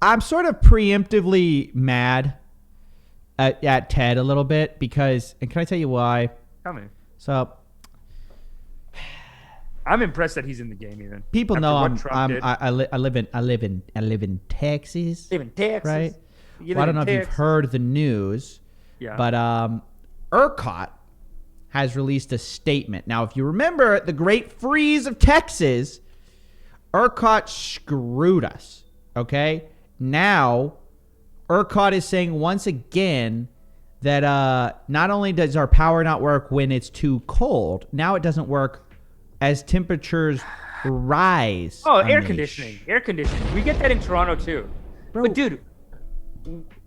I'm sort of preemptively mad at Ted a little bit because, and can I tell you why? Tell me. So I'm impressed that he's in the game even. people After know what Trump did. I live in Texas. Live in Texas. Right? You Well, I live don't know in if you've Texas. heard the news, Yeah. but Ercot has released a statement. Now, if you remember the Great Freeze of Texas, Ercot screwed us. Okay? Now, Ercot is saying once again that not only does our power not work when it's too cold, now it doesn't work as temperatures rise. Oh, air Amish. conditioning. Air conditioning. We get that in Toronto too. Bro, But dude,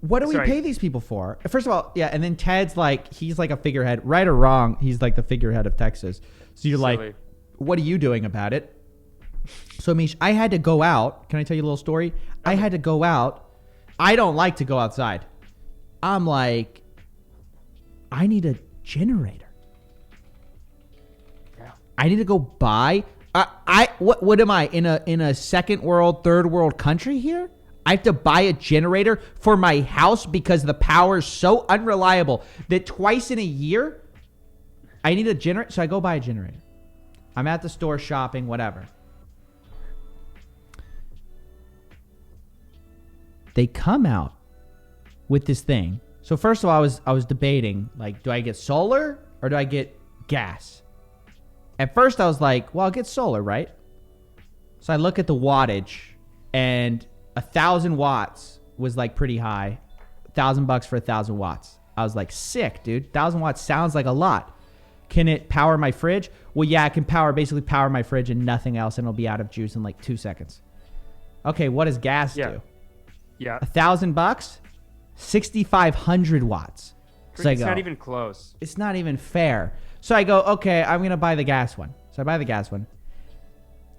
what do we sorry. pay these people for? First of all, yeah, and then Ted's like, he's like a figurehead. Right or wrong, he's like the figurehead of Texas. So you're Silly. like, what are you doing about it? So, Mish, I had to go out. Can I tell you a little story? I had to go out. I don't like to go outside. I'm like, I need a generator. Yeah. I need to go buy. What am I in a second world, third world country here? I have to buy a generator for my house because the power is so unreliable that twice in a year I need a generator. So I go buy a generator. I'm at the store shopping, whatever. They come out with this thing. So first of all, I was debating, like, do I get solar or do I get gas? At first I was like, well, I'll get solar, right? So I look at the wattage and 1,000 watts was like pretty high. $1,000 for 1,000 watts. I was like, sick, dude. 1,000 watts sounds like a lot. Can it power my fridge? Well, yeah, it can basically power my fridge and nothing else, and it'll be out of juice in like 2 seconds. Okay, what does gas do? Yeah. $1,000, 6,500 watts. So I It's go, not even close. it's not even fair. So I go, okay, I'm gonna buy the gas one. So I buy the gas one.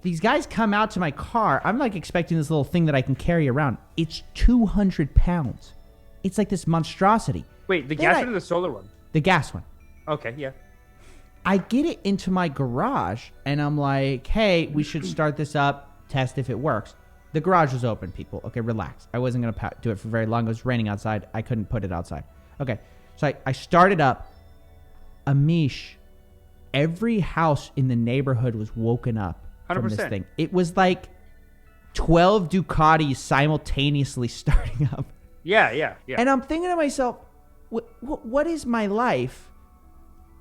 These guys come out to my car. I'm like expecting this little thing that I can carry around. It's 200 pounds. It's like this monstrosity. Wait, the Then gas one or the solar one? The gas one. Okay, yeah. I get it into my garage and I'm like, hey, we should start this up, test if it works. The garage was open, people. Okay, relax. I wasn't going to do it for very long. It was raining outside. I couldn't put it outside. Okay, so I started up. Amish, every house in the neighborhood was woken up from this 100%. thing. It was like 12 Ducatis simultaneously starting up. Yeah. And I'm thinking to myself, what is my life?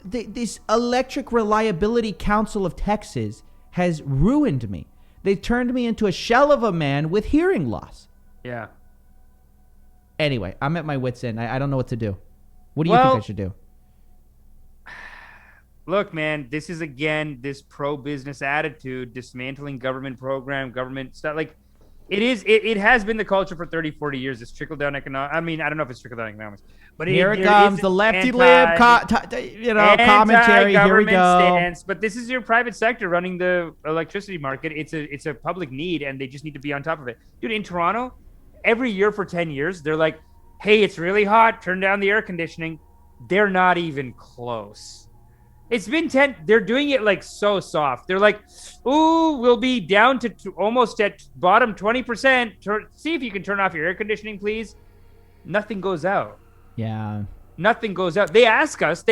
This Electric Reliability Council of Texas has ruined me. They turned me into a shell of a man with hearing loss. Yeah. Anyway, I'm at my wit's end. I don't know what to do. What do you think I should do? Look, man, this is again this pro-business attitude, dismantling government program, government stuff. Like, it has been the culture for 30, 40 years. This trickle-down economics. I mean, I don't know if it's trickle-down economics, but Here it there comes, is the an lefty lib, commentary. Here we go. stance, but this is your private sector running the electricity market. It's a public need, and they just need to be on top of it. Dude, in Toronto, every year for 10 years, they're like, hey, it's really hot. Turn down the air conditioning. They're not even close. It's been 10. They're doing it like so soft. They're like, ooh, we'll be down to almost at bottom 20%. See if you can turn off your air conditioning, please. Nothing goes out. Yeah. Nothing goes out. They ask us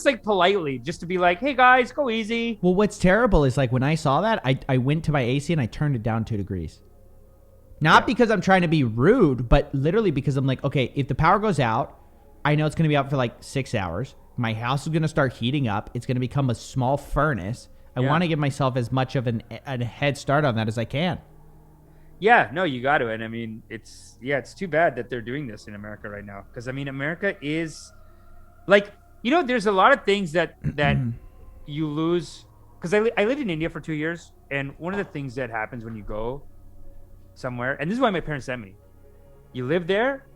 like politely just to be like, hey guys, go easy. Well, what's terrible is like when I saw that, I went to my AC and I turned it down 2 degrees. Not because I'm trying to be rude, but literally because I'm like, okay, if the power goes out, I know it's going to be out for like 6 hours. My house is going to start heating up. It's going to become a small furnace. I want to give myself as much of a head start on that as I can. Yeah, no, you got to. And I mean, it's too bad that they're doing this in America right now. Because I mean, America is like, there's a lot of things that you lose. Because I lived in India for 2 years. And one of the things that happens when you go somewhere, and this is why my parents sent me, you live there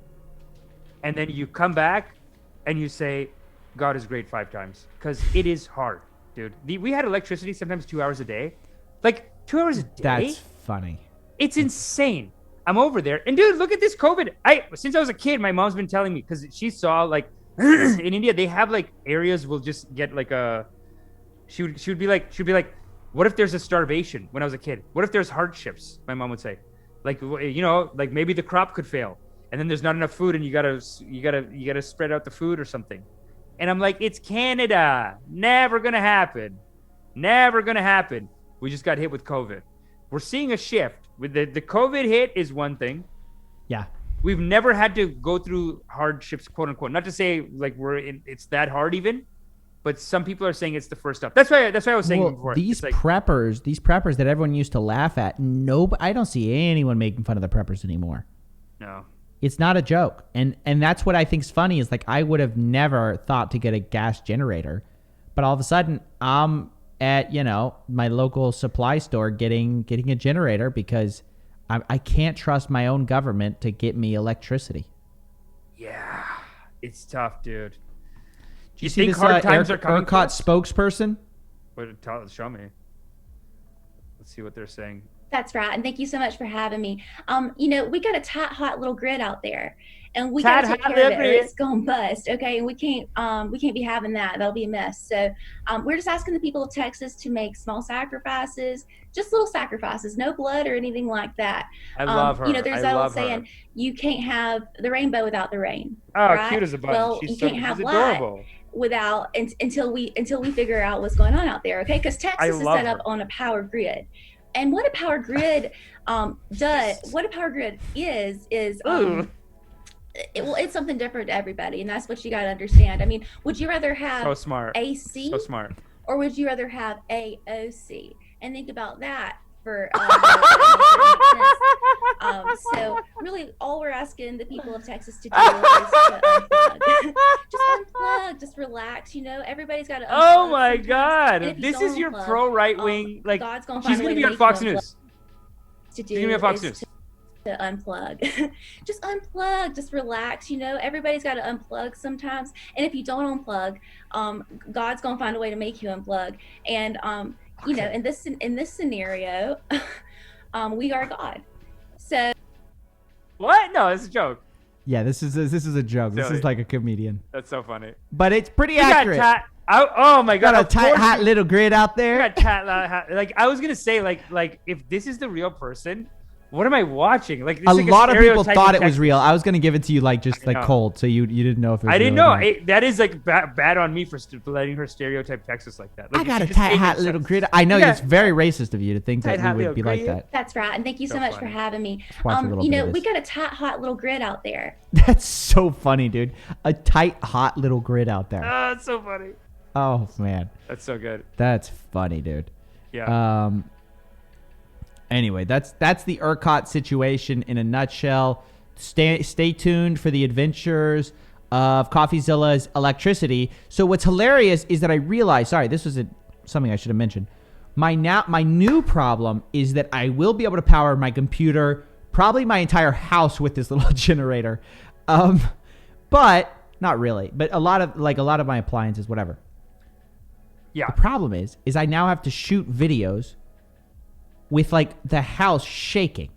and then you come back and you say, God is great 5 times. Because it is hard, dude. We had electricity sometimes 2 hours a day. Like 2 hours a day? That's funny. It's insane. I'm over there. And dude, look at this COVID. Since I was a kid, my mom's been telling me, because she saw like in India, they have like areas will just get like she would be like, what if there's a starvation when I was a kid? What if there's hardships? My mom would say. Like, like maybe the crop could fail, and then there's not enough food, and you gotta spread out the food or something. And I'm like, it's Canada, never gonna happen, never gonna happen. We just got hit with COVID. We're seeing a shift. With the COVID hit is one thing. Yeah. We've never had to go through hardships, quote unquote. Not to say like it's that hard even, but some people are saying it's the first step. That's why I was saying before. These preppers that everyone used to laugh at, I don't see anyone making fun of the preppers anymore. No. It's not a joke. And that's what I think is funny is like I would have never thought to get a gas generator, but all of a sudden I'm at, my local supply store getting a generator because I can't trust my own government to get me electricity. Yeah, it's tough, dude. Do you see this Ercot spokesperson? Show me. Let's see what they're saying. That's right. And thank you so much for having me. We got a tight, hot little grid out there, and we got to take care of it or it's going to bust. Okay. And we can't be having that. That'll be a mess. So we're just asking the people of Texas to make small sacrifices, just little sacrifices, no blood or anything like that. I love her. There's that old saying, you can't have the rainbow without the rain. Oh, right? Cute as a button. Well, you can't have light without until we figure out what's going on out there. Okay. Because Texas is set up on a power grid. And what a power grid is it's something different to everybody, and that's what you got to understand. I mean, would you rather have AC, or would you rather have AOC? And think about that for so really all we're asking the people of Texas to do is to unplug. Just unplug, just relax, everybody's got to unplug. Oh my God, this is your pro right wing, like she's gonna be on Fox News. She's gonna be on Fox News. To unplug. Just unplug, just relax, everybody's got to unplug sometimes, and if you don't unplug, God's gonna find a way to make you unplug. And in this scenario, we are God. So what? No, it's a joke. Yeah, this is a joke. This is like a comedian. That's so funny. But it's pretty accurate. Oh my God! Got a tight, hot little grid out there. Like I was gonna say, like if this is the real person, what am I watching? Like a lot of people thought it was real. I was gonna give it to you cold, so you didn't know if it was. I didn't know. That is like bad on me for letting her stereotype Texas like that. Like, I got a tight, hot little grid. I know it's very racist of you to think that we would be like that. That's right, and thank you so much for having me. We got a tight, hot little grid out there. That's so funny, dude. A tight, hot little grid out there. Oh, that's so funny. Oh man, that's so good. That's funny, dude. Yeah. Anyway, that's the Ercot situation in a nutshell. Stay tuned for the adventures of Coffeezilla's electricity. So what's hilarious is that I realized, sorry, this was something I should have mentioned. My new problem is that I will be able to power my computer, probably my entire house with this little generator. But not really, but a lot of my appliances, whatever. Yeah. The problem is I now have to shoot videos with the house shaking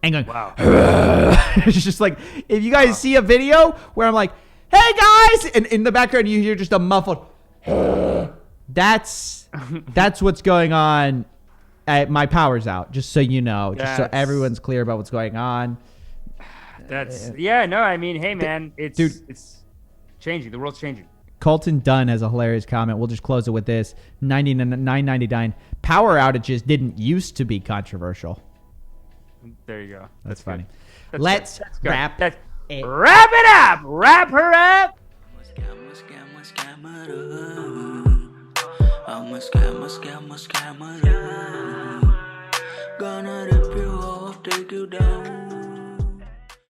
and going, wow. It's just like, if you guys see a video where I'm like, hey guys, and in the background you hear just a muffled, that's what's going on. My power's out, just so you know, just so everyone's clear about what's going on. I mean, hey man, it's changing. The world's changing. Colton Dunn has a hilarious comment. We'll just close it with this. 999. Power outages didn't used to be controversial. There you go. That's funny. Let's wrap it. Wrap it up. Wrap her up. Gonna rip you off, take you down.